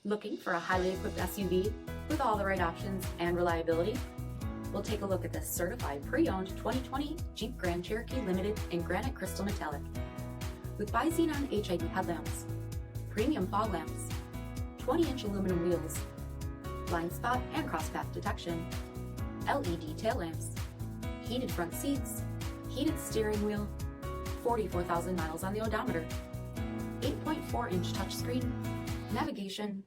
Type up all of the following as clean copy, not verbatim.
Looking for a highly equipped SUV with all the right options and reliability? We'll take a look at this certified pre-owned 2020 Jeep Grand Cherokee Limited in granite crystal metallic. With BI-XENON HID headlamps, premium fog lamps, 20-inch aluminum wheels, blind spot and crosspath detection, LED tail lamps, heated front seats, heated steering wheel, 44,000 miles on the odometer, 8.4-inch touchscreen, navigation,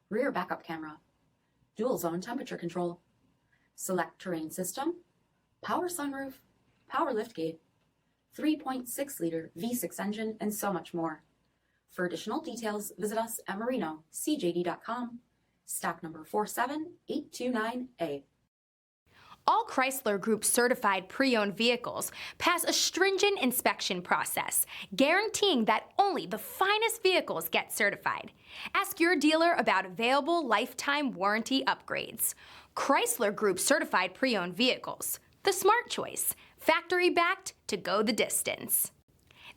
rear backup camera, dual zone temperature control, SELEC-TERRAIN system, power sunroof, power liftgate, 3.6-liter V6 engine, and so much more. For additional details, visit us at Marino, cjd.com, stock number 47829A. All Chrysler Group certified pre-owned vehicles pass a stringent inspection process, guaranteeing that only the finest vehicles get certified. Ask your dealer about available lifetime warranty upgrades. Chrysler Group certified pre-owned vehicles, the smart choice, factory backed to go the distance.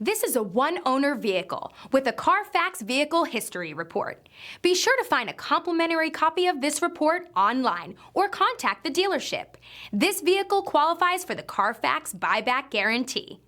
This is a one-owner vehicle with a CARFAX vehicle history report. Be sure to find a complimentary copy of this report online or contact the dealership. This vehicle qualifies for the CARFAX buyback guarantee.